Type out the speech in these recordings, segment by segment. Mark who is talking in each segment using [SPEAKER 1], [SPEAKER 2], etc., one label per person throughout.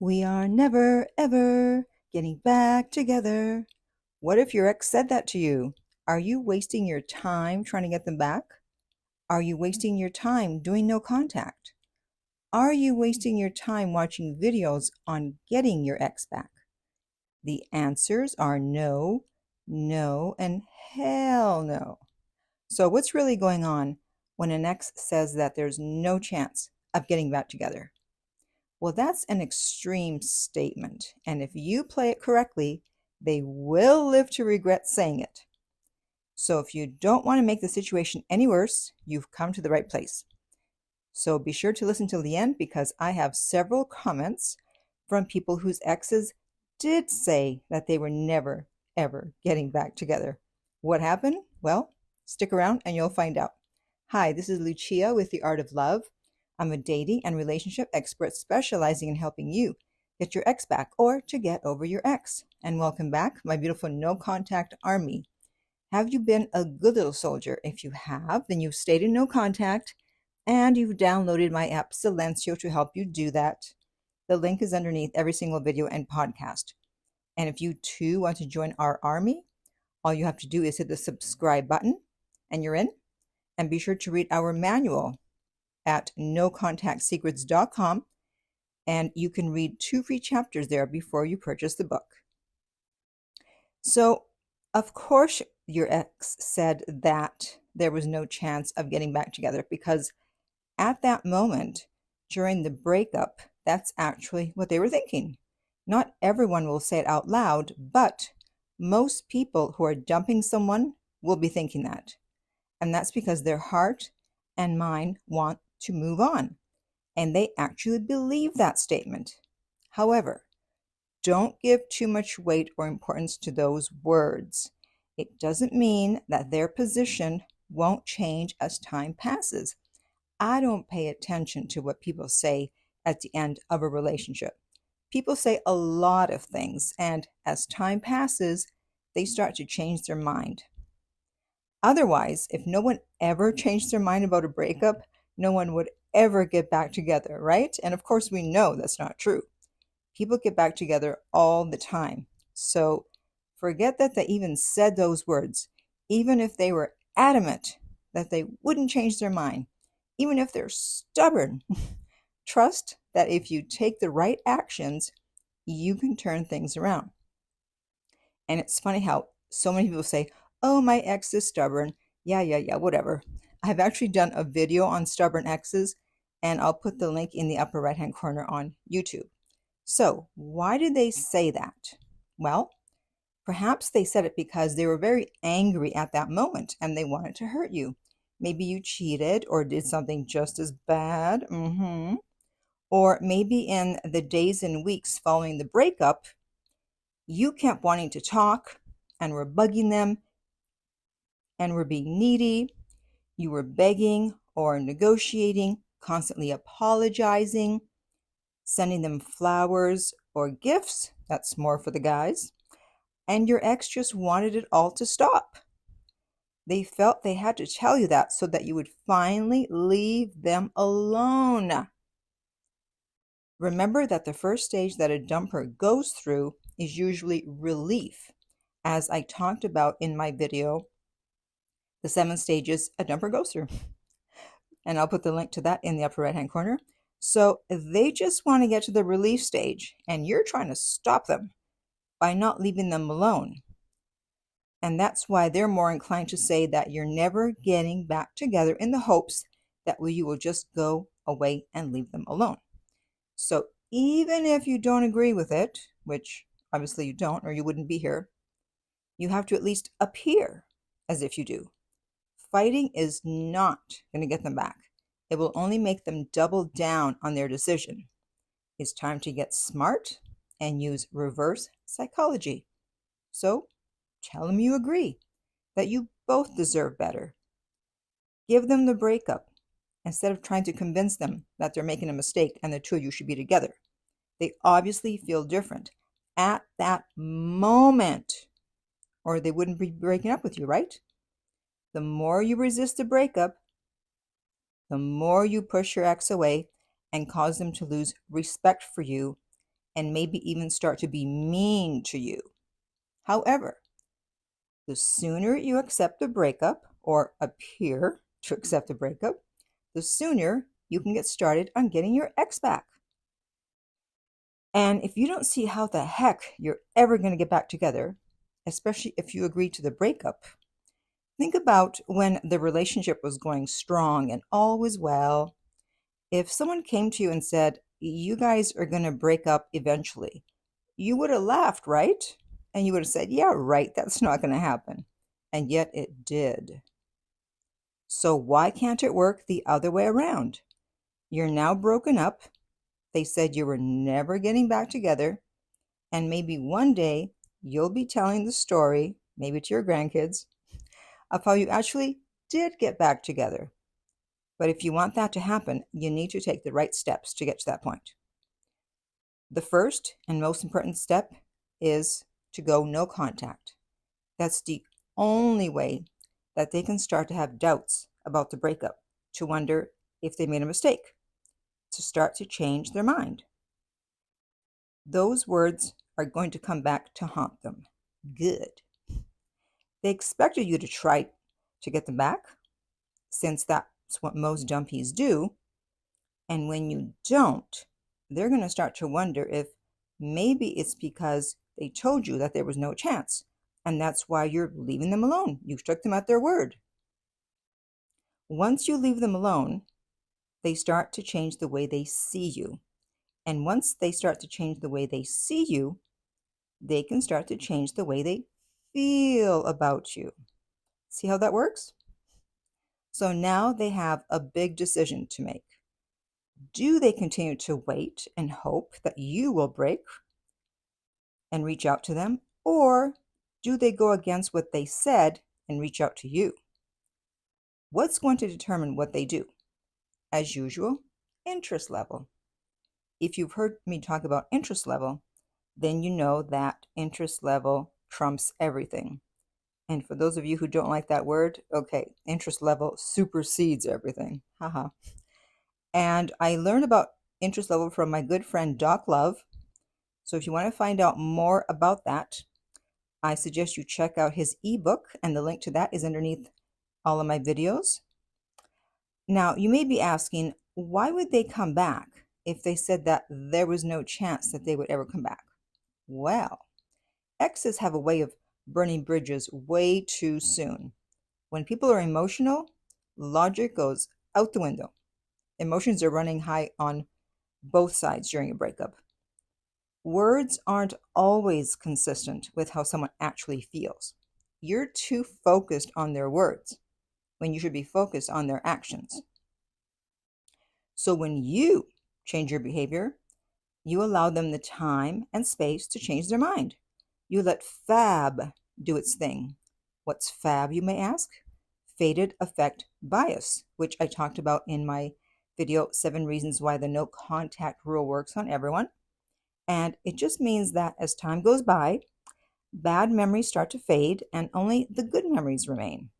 [SPEAKER 1] We are never, ever getting back together. What if your ex said that to you? Are you wasting your time trying to get them back? Are you wasting your time doing no contact? Are you wasting your time watching videos on getting your ex back? The answers are no, no, and hell no. So, what's really going on when an ex says that there's no chance of getting back together? Well, that's an extreme statement, and if you play it correctly, they will live to regret saying it. So if you don't want to make the situation any worse, you've come to the right place. So be sure to listen till the end because I have several comments from people whose exes did say that they were never, ever getting back together. What happened? Well, stick around and you'll find out. Hi, this is Lucia with The Art of Love. I'm a dating and relationship expert specializing in helping you get your ex back or to get over your ex. And welcome back, my beautiful no contact army. Have you been a good little soldier? If you have, then you've stayed in no contact and you've downloaded my app Sencio to help you do that. The link is underneath every single video and podcast. And if you too want to join our army, all you have to do is hit the subscribe button and you're in. And be sure to read our manual at nocontactsecrets.com, and you can read 2 free chapters there before you purchase the book. So, of course, your ex said that there was no chance of getting back together because at that moment, during the breakup, that's actually what they were thinking. Not everyone will say it out loud, but most people who are dumping someone will be thinking that. And that's because their heart and mind want to move on, and they actually believe that statement. However, don't give too much weight or importance to those words. It doesn't mean that their position won't change as time passes. I don't pay attention to what people say at the end of a relationship. People say a lot of things, and as time passes, they start to change their mind. Otherwise, if no one ever changed their mind about a breakup, no one would ever get back together, right? And of course, we know that's not true. People get back together all the time. So forget that they even said those words. Even if they were adamant that they wouldn't change their mind, even if they're stubborn, trust that if you take the right actions, you can turn things around. And it's funny how so many people say, oh, my ex is stubborn. Yeah, whatever. I've actually done a video on stubborn exes, and I'll put the link in the upper right-hand corner on YouTube. So, why did they say that? Well, perhaps they said it because they were very angry at that moment and they wanted to hurt you. Maybe you cheated or did something just as bad. Or maybe in the days and weeks following the breakup, you kept wanting to talk and were bugging them and were being needy. You were begging or negotiating, constantly apologizing, sending them flowers or gifts. That's more for the guys. And your ex just wanted it all to stop. They felt they had to tell you that so that you would finally leave them alone. Remember that the first stage that a dumper goes through is usually relief, as I talked about in my video, the 7 stages a dumper goes through. And I'll put the link to that in the upper right-hand corner. So they just want to get to the relief stage, and you're trying to stop them by not leaving them alone. And that's why they're more inclined to say that you're never getting back together in the hopes that you will just go away and leave them alone. So even if you don't agree with it, which obviously you don't or you wouldn't be here, you have to at least appear as if you do. Fighting is not going to get them back. It will only make them double down on their decision. It's time to get smart and use reverse psychology. So tell them you agree, that you both deserve better. Give them the breakup instead of trying to convince them that they're making a mistake and the two of you should be together. They obviously feel different at that moment, or they wouldn't be breaking up with you, right? The more you resist the breakup, the more you push your ex away and cause them to lose respect for you and maybe even start to be mean to you. However, the sooner you accept the breakup or appear to accept the breakup, the sooner you can get started on getting your ex back. And if you don't see how the heck you're ever going to get back together, especially if you agree to the breakup, think about when the relationship was going strong and all was well. If someone came to you and said, you guys are going to break up eventually, you would have laughed, right? And you would have said, yeah, right, that's not going to happen. And yet it did. So why can't it work the other way around? You're now broken up. They said you were never getting back together. And maybe one day you'll be telling the story, maybe to your grandkids, of how you actually did get back together. But if you want that to happen, you need to take the right steps to get to that point. The first and most important step is to go no contact. That's the only way that they can start to have doubts about the breakup, to wonder if they made a mistake, to start to change their mind. Those words are going to come back to haunt them. Good. They expected you to try to get them back, since that's what most dumpies do. And when you don't, they're going to start to wonder if maybe it's because they told you that there was no chance, and that's why you're leaving them alone. You took them at their word. Once you leave them alone, they start to change the way they see you. And once they start to change the way they see you, they can start to change the way they feel about you. See how that works? So now they have a big decision to make. Do they continue to wait and hope that you will break and reach out to them? Or do they go against what they said and reach out to you? What's going to determine what they do? As usual, interest level. If you've heard me talk about interest level, then you know that interest level trumps everything. And for those of you who don't like that word, okay, interest level supersedes everything. Haha. And I learned about interest level from my good friend Doc Love. So if you want to find out more about that, I suggest you check out his ebook, and the link to that is underneath all of my videos. Now, you may be asking, why would they come back if they said that there was no chance that they would ever come back? Well, exes have a way of burning bridges way too soon. When people are emotional, logic goes out the window. Emotions are running high on both sides during a breakup. Words aren't always consistent with how someone actually feels. You're too focused on their words when you should be focused on their actions. So when you change your behavior, you allow them the time and space to change their mind. You let fab do its thing. What's fab, you may ask? Faded affect bias, which I talked about in my video, 7 Reasons Why the No Contact Rule Works on Everyone. And it just means that as time goes by, bad memories start to fade and only the good memories remain.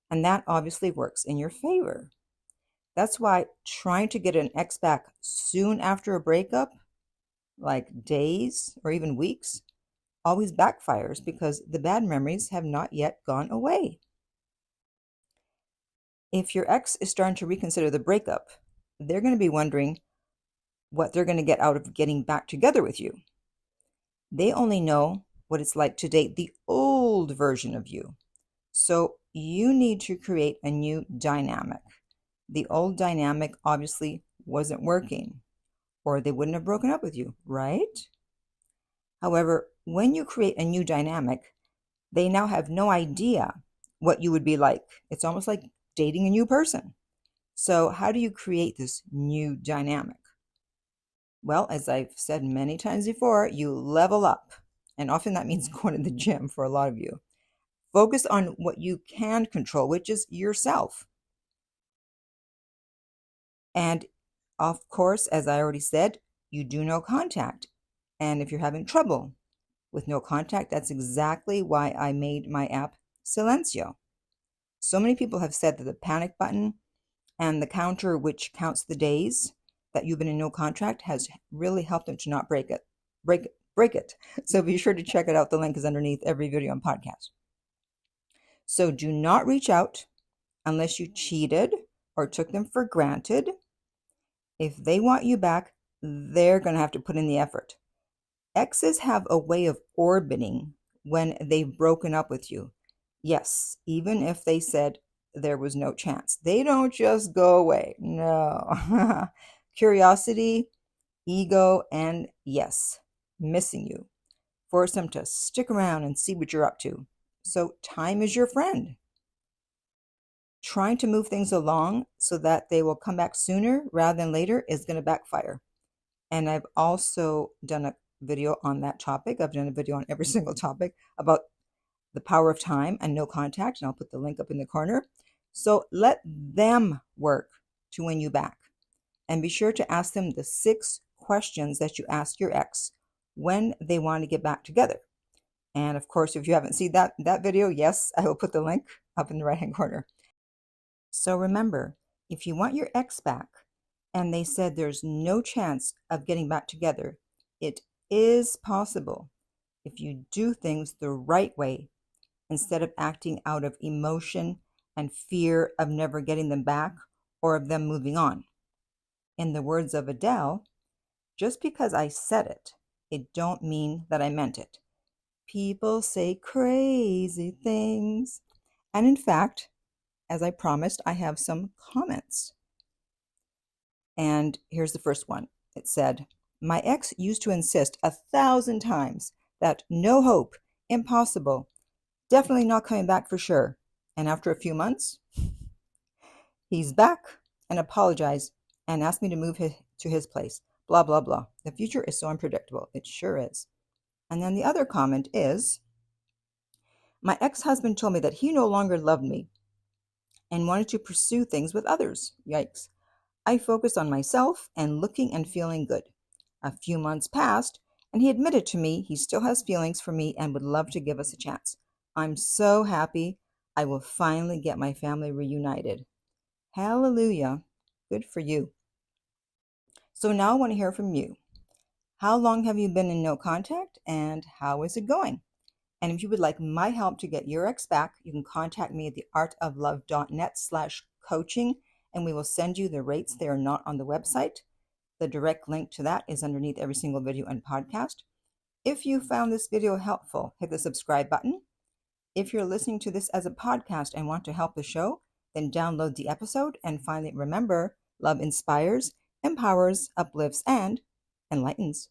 [SPEAKER 1] And that obviously works in your favor. That's why trying to get an ex back soon after a breakup, like days or even weeks, always backfires because the bad memories have not yet gone away. If your ex is starting to reconsider the breakup, they're going to be wondering what they're going to get out of getting back together with you. They only know what it's like to date the old version of you. So you need to create a new dynamic. The old dynamic obviously wasn't working, or they wouldn't have broken up with you, right? However, when you create a new dynamic, they now have no idea what you would be like. It's almost like dating a new person. So how do you create this new dynamic? Well, as I've said many times before, you level up. And often that means going to the gym for a lot of you. Focus on what you can control, which is yourself. And of course, as I already said, you do no contact. And if you're having trouble with no contact, that's exactly why I made my app Sencio. So many people have said that the panic button and the counter which counts the days that you've been in no contact has really helped them to not break it. break it. So be sure to check it out. The link is underneath every video and podcast. So do not reach out unless you cheated or took them for granted. If they want you back, they're going to have to put in the effort. Exes have a way of orbiting when they've broken up with you. Yes, even if they said there was no chance. They don't just go away. No. Curiosity, ego, and yes, missing you. Force them to stick around and see what you're up to. So time is your friend. Trying to move things along so that they will come back sooner rather than later is going to backfire. And I've also done a video on that topic. I've done a video on every single topic about the power of time and no contact, and I'll put the link up in the corner. So let them work to win you back. And be sure to ask them the 6 questions that you ask your ex when they want to get back together. And of course, if you haven't seen that video, yes, I will put the link up in the right-hand corner. So remember, if you want your ex back and they said there's no chance of getting back together, it is possible if you do things the right way instead of acting out of emotion and fear of never getting them back or of them moving on. In the words of Adele, just because I said it, it don't mean that I meant it. People say crazy things. And in fact, as I promised, I have some comments. And here's the first one. It said, my ex used to insist 1,000 times that no hope, impossible, definitely not coming back for sure. And after a few months, he's back and apologized and asked me to move to his place. Blah, blah, blah. The future is so unpredictable. It sure is. And then the other comment is, my ex-husband told me that he no longer loved me and wanted to pursue things with others. Yikes. I focused on myself and looking and feeling good. A few months passed, and he admitted to me he still has feelings for me and would love to give us a chance. I'm so happy I will finally get my family reunited. Hallelujah. Good for you. So now I want to hear from you. How long have you been in no contact, and how is it going? And if you would like my help to get your ex back, you can contact me at theartoflove.net/coaching, and we will send you the rates. They are not on the website. The direct link to that is underneath every single video and podcast. If you found this video helpful, hit the subscribe button. If you're listening to this as a podcast and want to help the show, then download the episode. And finally, remember, love inspires, empowers, uplifts, and enlightens.